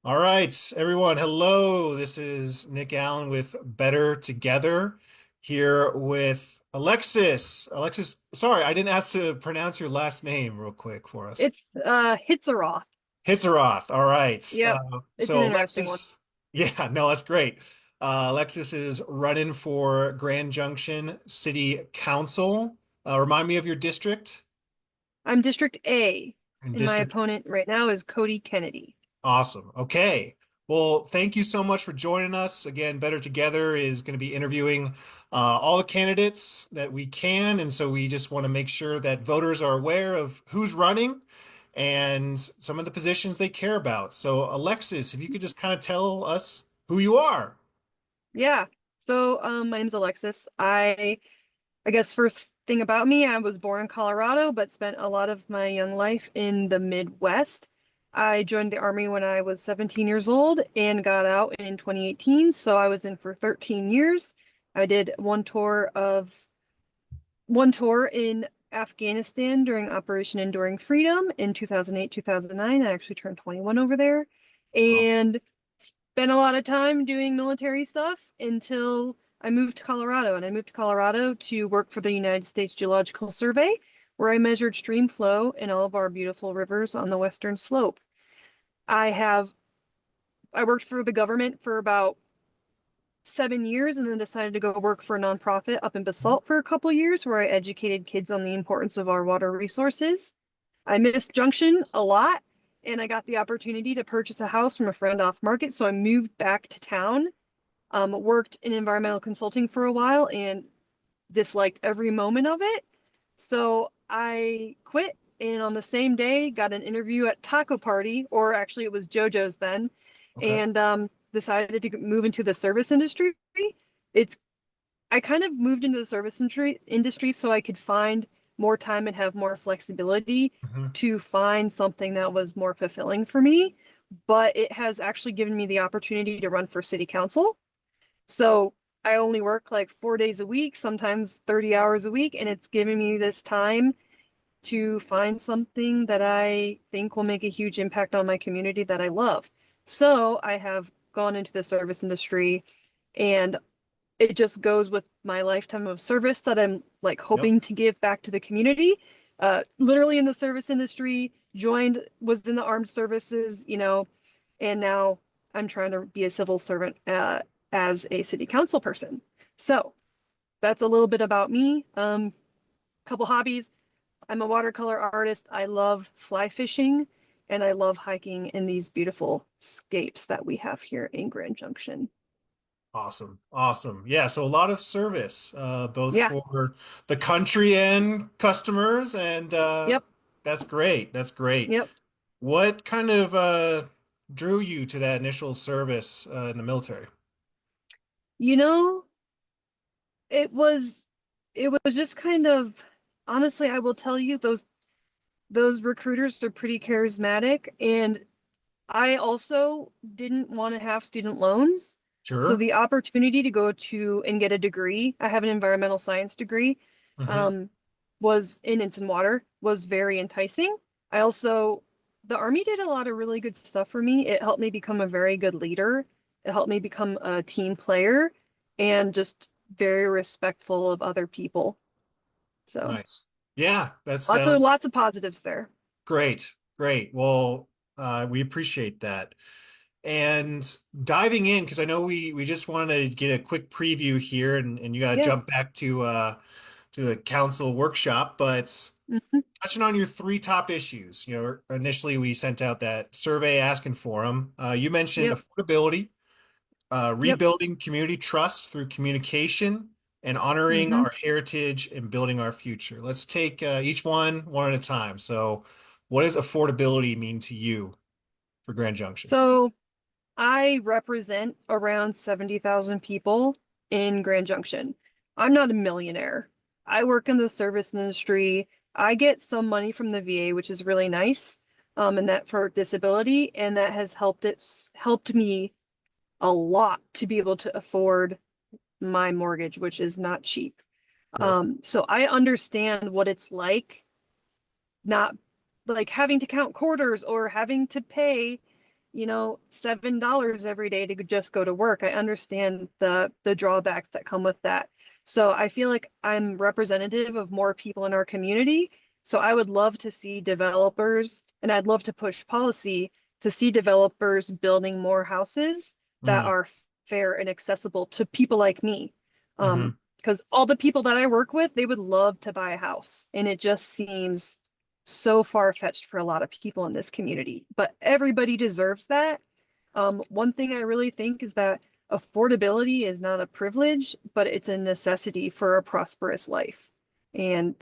All right, everyone. Hello. This is Nick Allen with Better Together here with Alexis. Alexis, sorry, I didn't ask to pronounce your last name real quick for us. It's Hitzeroth. Hitzeroth. All right. Yep. It's an So interesting one. Alexis, yeah, no, that's great. Alexis is running for Grand Junction City Council. Remind me of your district I'm District A, and and my District. opponent right now is Cody Kennedy. Awesome. Okay. Well, thank you so much for joining us. Again, Better Together is going to be interviewing all the candidates that we can. And so we just want to make sure that voters are aware of who's running and some of the positions they care about. So, Alexis, if you could just kind of tell us who you are. Yeah. So, my name's Alexis. I guess first thing about me, I was born in Colorado, but spent a lot of my young life in the Midwest. I joined the Army when I was 17 years old and got out in 2018. So I was in for 13 years. I did one tour in Afghanistan during Operation Enduring Freedom in 2008, 2009. I actually turned 21 over there Oh, and spent a lot of time doing military stuff until I moved to Colorado. And I moved to Colorado to work for the United States Geological Survey, where I measured stream flow in all of our beautiful rivers on the western slope. I have I worked for the government for about 7 years and then decided to go work for a nonprofit up in Basalt for a couple of years where I educated kids on the importance of our water resources. I missed Junction a lot and I got the opportunity to purchase a house from a friend off market. So I moved back to town, worked in environmental consulting for a while and disliked every moment of it. So I quit and on the same day got an interview at Taco Party, or actually it was JoJo's then, okay. and decided to move into the service industry. It's I kind of moved into the service industry so I could find more time and have more flexibility Mhm. to find something that was more fulfilling for me. But it has actually given me the opportunity to run for city council. So I only work like 4 days a week, sometimes 30 hours a week, and it's given me this time to find something that I think will make a huge impact on my community that I love. So I have gone into the service industry and it just goes with my lifetime of service that I'm like Yep. hoping to give back to the community. Literally in the service industry, was in the armed services, and now I'm trying to be a civil servant as a city council person. So that's a little bit about me. Couple hobbies. I'm a watercolor artist. I love fly fishing and I love hiking in these beautiful scapes that we have here in Grand Junction. Awesome. Awesome. Yeah, so a lot of service, both Yeah. for the country and customers, and Yep. that's great. That's great. Yep. What kind of drew you to that initial service in the military? You know, it was it was just kind of honestly, I will tell you those recruiters are pretty charismatic and I also didn't want to have student loans. So Sure. the opportunity to go to and get a degree, I have an environmental science degree, Hmm. um, was in Ensign Water, was very enticing. I also, the Army did a lot of really good stuff for me. It helped me become a very good leader. It helped me become a team player and just very respectful of other people. So Nice. Yeah, that lots of sounds lots of positives there. great. Great. Well, we appreciate that. And diving in, because I know we just want to get a quick preview here, and you got to Yeah. jump back to the council workshop, but Mhm. touching on your three top issues, initially we sent out that survey asking for them. You mentioned Yep. affordability, Yep. rebuilding community trust through communication, and honoring Hmm. our heritage and building our future. Let's take each one at a time. So, what does affordability mean to you for Grand Junction? So I represent around 70,000 people in Grand Junction. I'm not a millionaire. I work in the service industry. I get some money from the VA, which is really nice, and that for disability, and that has helped me a lot to be able to afford my mortgage, which is not cheap. Sure. So I understand what it's like, not like having to count quarters or having to pay, $7 every day to just go to work. I understand the drawbacks that come with that. So I feel like I'm representative of more people in our community. So I would love to see developers, and I'd love to push policy to see developers building more houses that Mm, are fair and accessible to people like me. hmm Because all the people that I work with, they would love to buy a house, and it just seems so far-fetched for a lot of people in this community. But everybody deserves that. One thing I really think is that affordability is not a privilege, but it's a necessity for a prosperous life. And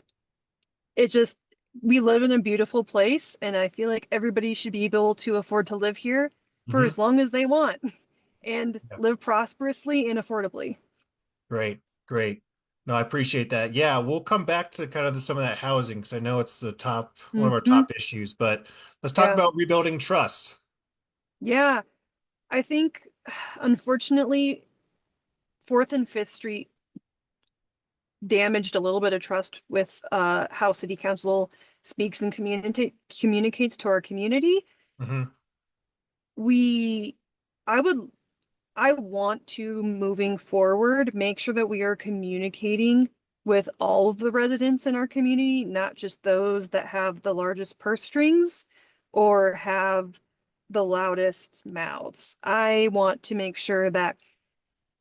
it just, we live in a beautiful place, and I feel like everybody should be able to afford to live here for hmm as long as they want and Yeah. live prosperously and affordably. Great, great. No, I appreciate that. Yeah, we'll come back to kind of some of that housing because I know it's one of our Hmm. top issues, but let's talk Yeah. about rebuilding trust. Yeah. I think, unfortunately, Fourth and Fifth Street damaged a little bit of trust with how city council speaks and communicates to our community. Hmm We, I would, I want to, moving forward, make sure that we are communicating with all of the residents in our community, not just those that have the largest purse strings or have the loudest mouths. I want to make sure that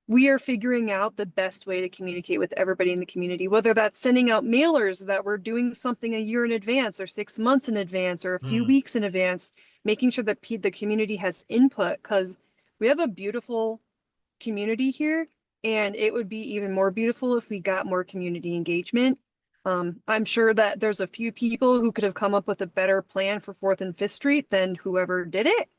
we are figuring out the best way to communicate with everybody in the community, whether that's sending out mailers that we're doing something a year in advance or 6 months in advance or a few Mm, weeks in advance, making sure that the community has input because we have a beautiful community here, and it would be even more beautiful if we got more community engagement. I'm sure that there's a few people who could have come up with a better plan for Fourth and Fifth Street than whoever did it.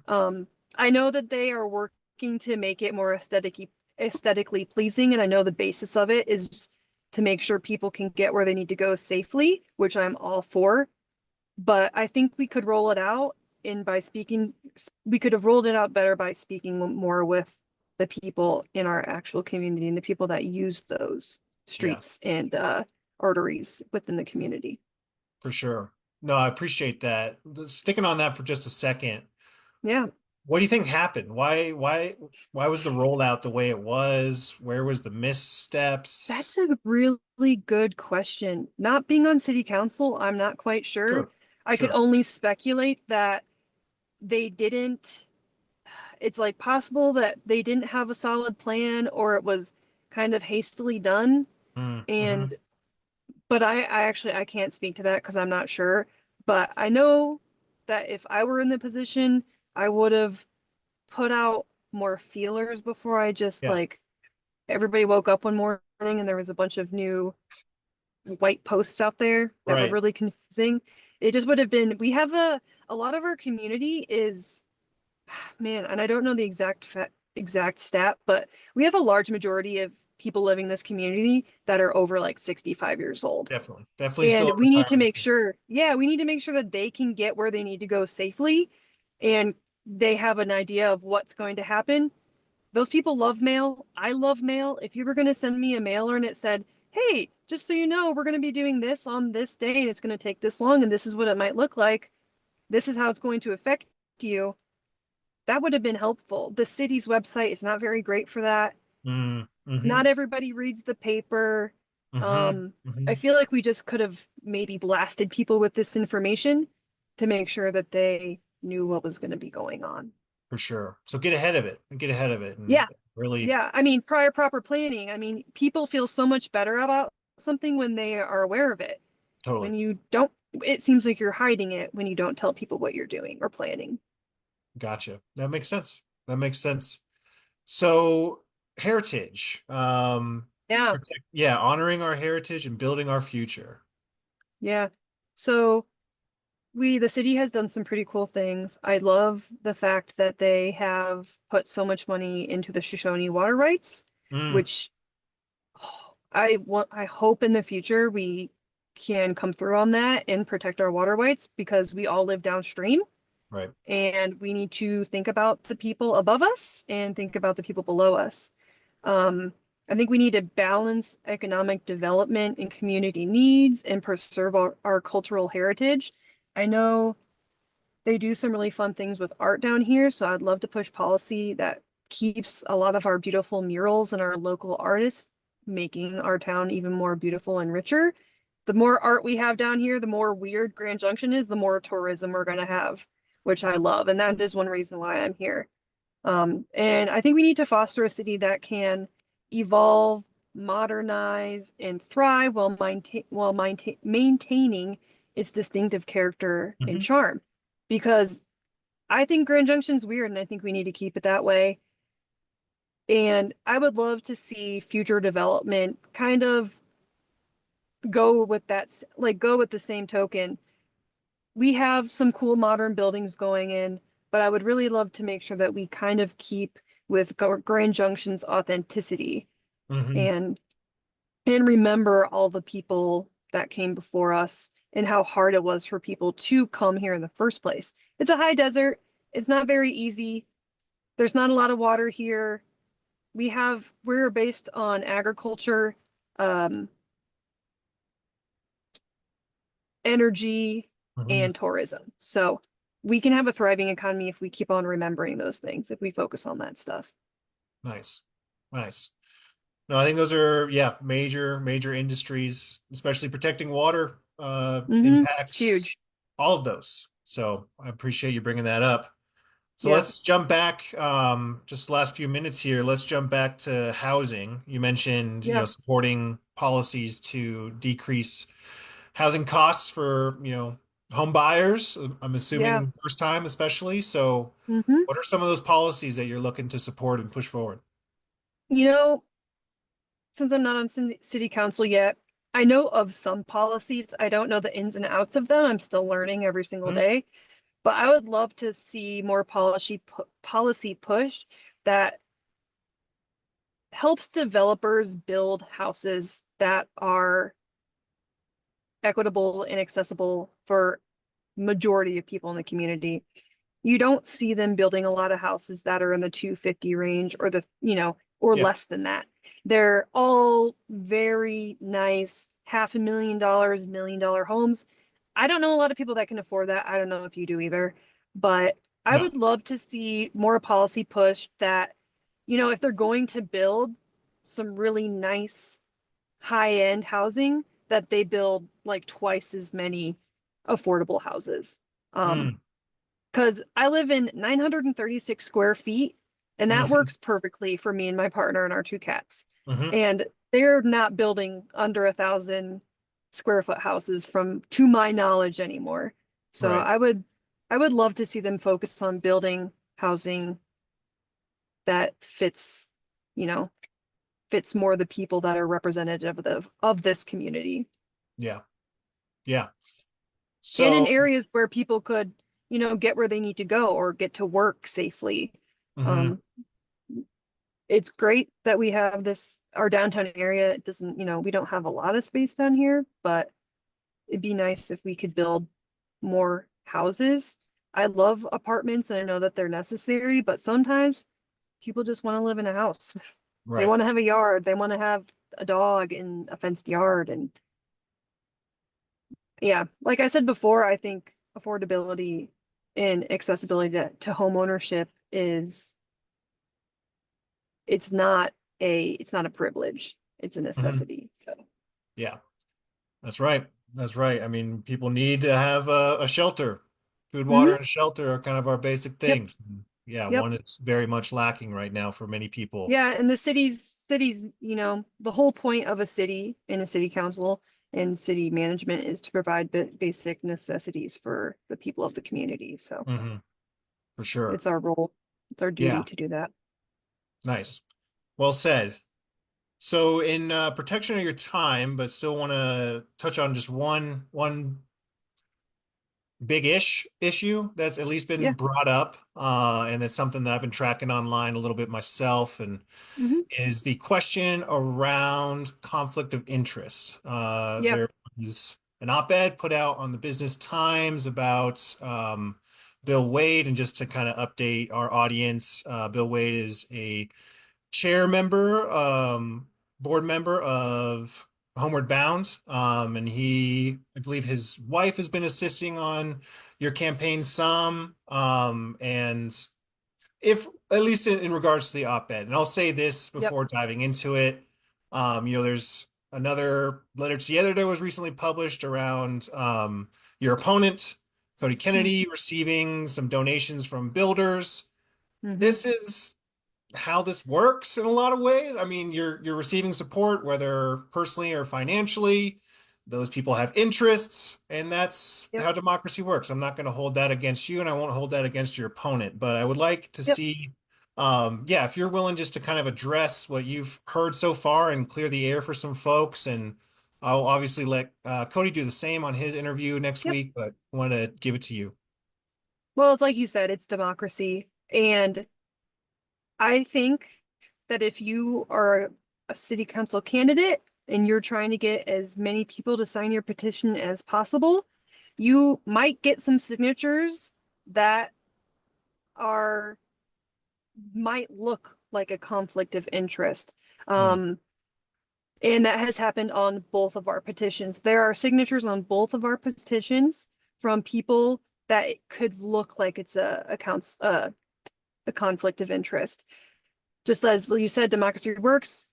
Um, I know that they are working to make it more aesthetically pleasing, and I know the basis of it is to make sure people can get where they need to go safely, which I'm all for. But I think we could roll it out in by speaking, we could have rolled it out better by speaking more with the people in our actual community and the people that use those Yeah, streets and arteries within the community. for sure. No, I appreciate that. Sticking on that for just a second. Yeah. What do you think happened? Why was the rollout the way it was? Where was the That's missteps? a really good question. Not being on city council, I'm not quite sure. Sure, I could sure. only speculate that they didn't, it's like possible that they didn't have a solid plan or it was kind of hastily done. Mm-hmm. And, but I actually, I can't speak to that because I'm not sure. But I know that if I were in the position, I would have put out more feelers before I just Yeah, like, everybody woke up one morning and there was a bunch of new white posts out there that were right. really confusing. It just would have been, we have a lot of our community is, man, and I don't know the exact stat, but we have a large majority of people living in this community that are over like 65 years old. Definitely. Definitely And still a we need to retirement. make sure, yeah, we need to make sure that they can get where they need to go safely and they have an idea of what's going to happen. Those people love mail. I love mail. If you were going to send me a mailer and it said, hey, just so you know, we're going to be doing this on this day and it's going to take this long and this is what it might look like. This is how it's going to affect you. That would have been helpful. The city's website is not very great for that. Mm-hmm. Not everybody reads the paper. Mm-hmm. Um, I Mm-hmm. feel like we just could have maybe blasted people with this information to make sure that they knew what was going to be going on. For sure. So get ahead of it. Get ahead of it and Yeah, really yeah. I mean, prior proper planning. I mean, people feel so much better about something when they are aware of it. totally When you don't, it seems like you're hiding it when you don't tell people what you're doing or planning. gotcha. That makes sense. That makes sense. So heritage, Yeah, yeah, honoring our heritage and building our future. yeah. So the city has done some pretty cool things. I love the fact that they have put so much money into the Shoshone water rights, Mm, which I hope in the future we can come through on that and protect our water rights because we all live downstream right. and we need to think about the people above us and think about the people below us. Um, I think we need to balance economic development and community needs and preserve our cultural heritage. I know They do some really fun things with art down here, so I'd love to push policy that keeps a lot of our beautiful murals and our local artists, making our town even more beautiful and richer. The more art we have down here, the more weird Grand Junction is, the more tourism we're going to have, which I love. And that is one reason why I'm here. And I think we need to foster a city that can evolve, modernize, and thrive while maintaining its distinctive character and Mhm. charm. Because I think Grand Junction's weird, and I think we need to keep it that way. And I would love to see future development kind of go with that, like go with the same token. We have some cool modern buildings going in, but I would really love to make sure that we kind of keep with Grand Junction's authenticity Mhm. and remember all the people that came before us and how hard it was for people to come here in the first place. It's a high desert. It's not very easy. There's not a lot of water here. We're based on agriculture, um, energy, Mhm. and tourism. So we can have a thriving economy if we keep on remembering those things, if we focus on that stuff. Nice. Nice. No, I think those are, yeah, major industries, especially protecting water, It's impacts huge. all of those. So I appreciate you bringing that up. So Yeah. let's jump back, just the last few minutes here. Let's jump back to housing. You mentioned, Yeah. supporting policies to decrease housing costs for, home buyers. I'm Yeah. assuming first time especially. So hmm what are some of those policies that you're looking to support and push forward? You know, since I'm not on city council yet, I know of some policies. I don't know the ins and outs of them. I'm still learning every single Hmm. day. But I would love to see more policy pushed that helps developers build houses that are equitable and accessible for majority of people in the community. You don't see them building a lot of houses that are in the 250 range or or Yeah. less than that. They're all very nice, $500,000, $1 million homes. I don't know a lot of people that can afford that. I don't know if you do either, but I No. would love to see more policy push that, if they're going to build some really nice high-end housing, that they build like twice as many affordable houses. Um, Mm. because I live in 936 square feet, and that Hmm. works perfectly for me and my partner and our two cats. Hmm. And they're not building under 1,000 square foot houses to my knowledge anymore. So Right. I would love to see them focus on building housing that you know, fits more the people that are representative of this community. Yeah. Yeah. And in So, areas where people could, get where they need to go or get to work safely. mhm. Um, it's great that we have our downtown area. It doesn't, we don't have a lot of space down here, but it'd be nice if we could build more houses. I love apartments and I know that they're necessary, but sometimes people just want to live in a house. They Right. want to have a yard. They want to have a dog in a fenced yard. And yeah, like I said before, I think affordability and accessibility to home ownership it's not a privilege. It's a Mhm. necessity. So Yeah. That's right. That's right. I mean, people need to have a shelter. Food, water, hmm and shelter are kind of our basic yep, things. Yeah, yep. one is very much lacking right now for many people. Yeah, and the cities, the whole point of a city and a city council and city management is to provide basic necessities for the people of the community. So Hmm. For sure. it's our role, it's our duty Yeah. to do that. Nice. Well said. So in protection of your time, but still want to touch on just one big-ish issue that's at least been Yeah. brought up, and it's something that I've been tracking online a little bit myself, and hmm is the question around conflict of interest. Yeah. There was an op-ed put out on the Business Times about Bill Wade, and just to kind of update our audience, Bill Wade is a chair member, board member of Homeward Bound. And I believe his wife has been assisting on your campaign some. And if at least in regards to the op-ed, and I'll say this Yep. before diving into it. There's another letter to the editor was recently published around your opponent, Cody Kennedy, receiving some donations from builders. Mm-hmm. This is how this works in a lot of ways. I mean, you're receiving support, whether personally or financially. Those people have interests, and that's Yep. how democracy works. I'm not going to hold that against you, and I won't hold that against your opponent. But I would like to Yep. see, yeah, if you're willing just to kind of address what you've heard so far and clear the air for some folks. And I'll obviously let Cody do the same on his interview next Yep. week, but want to give it to you. Well, it's like you said, it's democracy. And I think that if you are a city council candidate and you're trying to get as many people to sign your petition as possible, you might get some signatures that are might look like a conflict of interest. Mm, And that has happened on both of our petitions. There are signatures on both of our petitions from people that it could look like it's a conflict of interest. Just as you said, democracy works.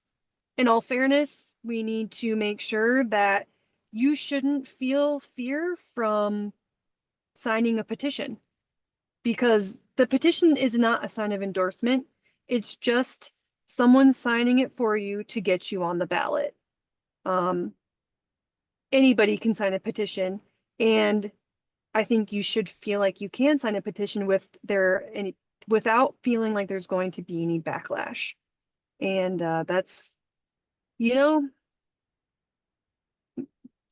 In all fairness, we need to make sure that you shouldn't feel fear from signing a petition because the petition is not a sign of endorsement. It's just someone signing it for you to get you on the ballot. Um, Anybody can sign a petition, and I think you should feel like you can sign a petition without feeling like there's going to be any backlash. And that's, you know,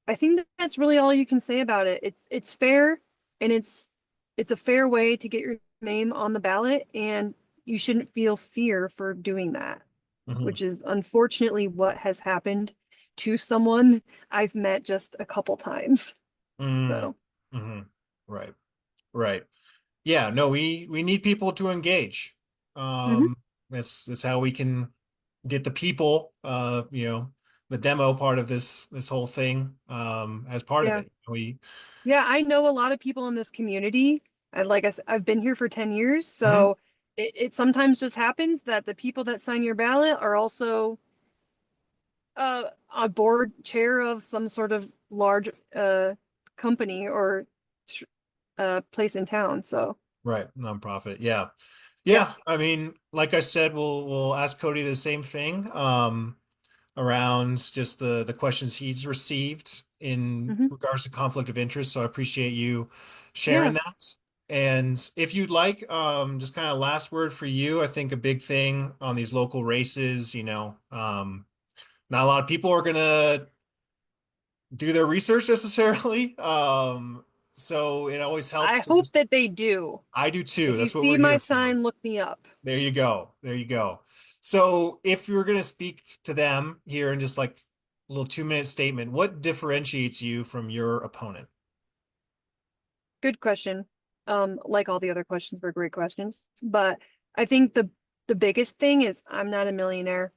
I think that's really all you can say about it. It's fair, and it's a fair way to get your name on the ballot, and you shouldn't feel fear for doing that, mhm. which is unfortunately what has happened to someone I've met just a couple times. Mm, So, mhm. Right, right. Yeah, no, we need people to engage. mhm. That's how we can get the people, the demo part of this whole thing, as part of Yeah. it. We, Yeah, I know a lot of people in this community. And like I said, I've been here for 10 years, Mhm. so it sometimes just happens that the people that sign your ballot are also a board chair of some sort of large company or place in town. So, Right, nonprofit. Yeah. yep. Yeah, I mean, like I said, we'll ask Cody the same thing. Around just the questions he's received in Hmm. regards to conflict of interest. So I appreciate you sharing Yeah, that. And if you'd like, just kind of last word for you, I think a big thing on these local races, not a lot of people are gonna do their research necessarily. So it always I helps to hope just, that they do. I do too. If you That's what see we're my here for. sign, look me up. There you go. There you go. So if you're going to speak to them here in just like a little 2-minute statement, what differentiates you from your opponent? Good question. Like all the other questions were great questions, but I think the biggest thing is I'm not a millionaire.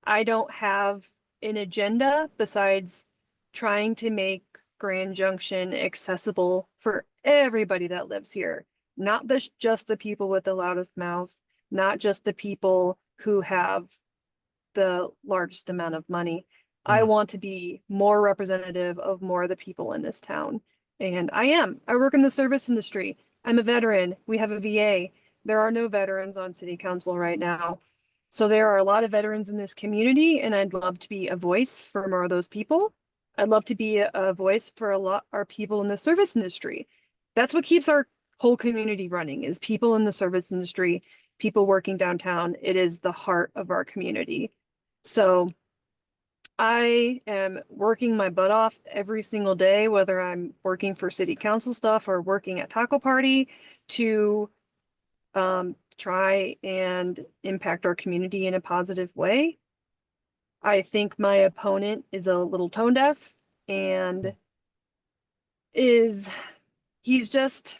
I don't have an agenda besides trying to make Grand Junction accessible for everybody that lives here. Not just the people with the loudest mouths, not just the people who have the largest amount of money. I Mm, want to be more representative of more of the people in this town. And I am. I work in the service industry. I'm a veteran. We have a VA. There are no veterans on city council right now. So there are a lot of veterans in this community, and I'd love to be a voice for more of those people. I'd love to be a voice for a lot our people in the service industry. That's what keeps our whole community running is people in the service industry, people working downtown. It is the heart of our community. So I am working my butt off every single day, whether I'm working for city council stuff or working at Taco Party to try and impact our community in a positive way. I think my opponent is a little tone deaf and is he's just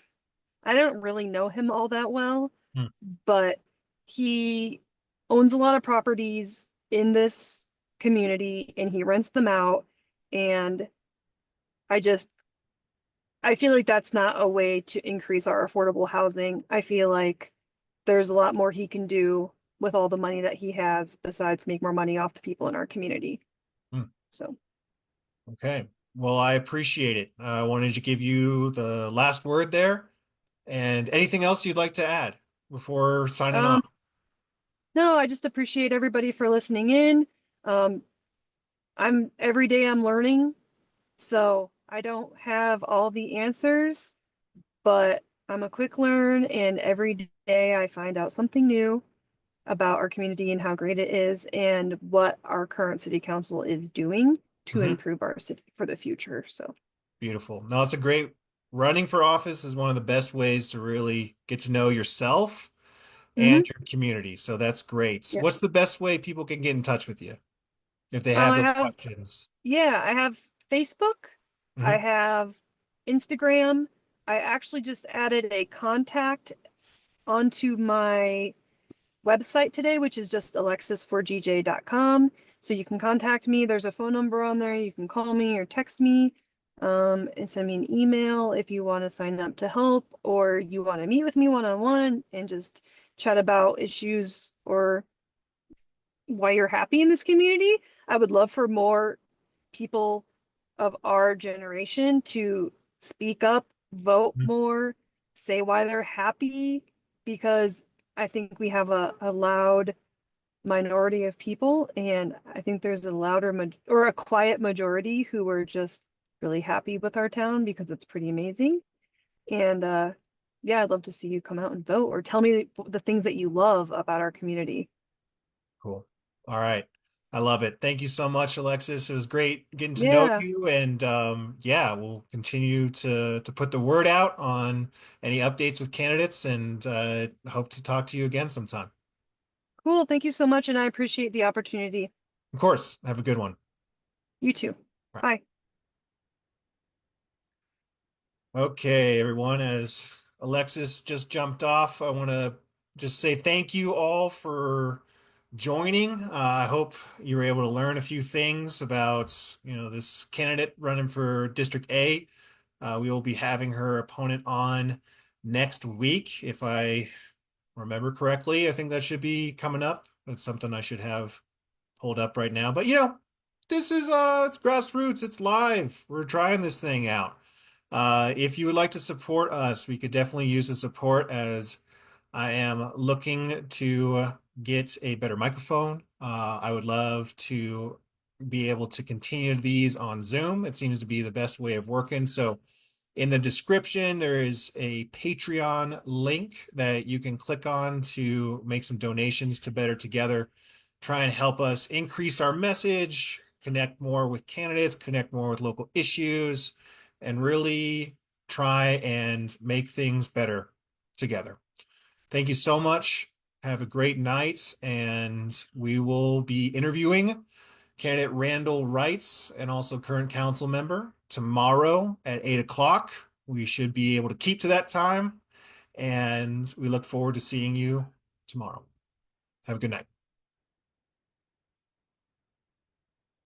I don't really know him all that well, mm, but he owns a lot of properties in this. community and he rents them out. And I just, I feel like that's not a way to increase our affordable housing. I feel like there's a lot more he can do with all the money that he has besides make more money off the people in our community. Hmm. So, Okay. Well, I appreciate it. I wanted to give you the last word there. And anything else you'd like to add before signing um, off? no, I just appreciate everybody for listening in. Um, every day I'm learning, so I don't have all the answers, but I'm a quick learn, and every day I find out something new about our community and how great it is and what our current city council is doing to Mhm. improve our city for the future. So, Beautiful. No, it's a great running for office is one of the best ways to really get to know yourself and mhm, your community. So that's great. yeah. What's the best way people can get in touch with you if they have I those have, questions? yeah, I have Facebook, I Hmm. have Instagram. I actually just added a contact onto my website today, which is just alexis4gj.com. So you can contact me. There's a phone number on there. You can call me or text me, and send me an email if you want to sign up to help or you want to meet with me one-on-one and just chat about issues or why you're happy in this community. I would love for more people of our generation to speak up, vote more, say why they're happy, because I think we have a loud minority of people, and I think there's a louder or a quiet majority who are just really happy with our town because it's pretty amazing. And yeah, I'd love to see you come out and vote or tell me the things that you love about our community. Cool. All right. I love it. Thank you so much, Alexis. It was great getting to know Yeah, you. And yeah, we'll continue to put the word out on any updates with candidates and hope to talk to you again sometime. cool. Thank you so much, and I appreciate the opportunity. Of course. Have a good one. You too. Right. Bye. Okay, everyone, as Alexis just jumped off, I want to just say thank you all for joining. I hope you were able to learn a few things about, this candidate running for District A. We will be having her opponent on next week, if I remember correctly. I think that should be coming up. That's something I should have pulled up right now. But this is it's grassroots, it's live. We're trying this thing out. If you would like to support us, we could definitely use the support as I am looking to get a better microphone. I would love to be able to continue these on Zoom. It seems to be the best way of working. So in the description, there is a Patreon link that you can click on to make some donations to Better Together. Try and help us increase our message, connect more with candidates, connect more with local issues, and really try and make things better together. Thank you so much. Have a great night, and we will be interviewing candidate Randall Wrights and also current council member tomorrow at 8 o'clock. We should be able to keep to that time, and we look forward to seeing you tomorrow. Have a good night.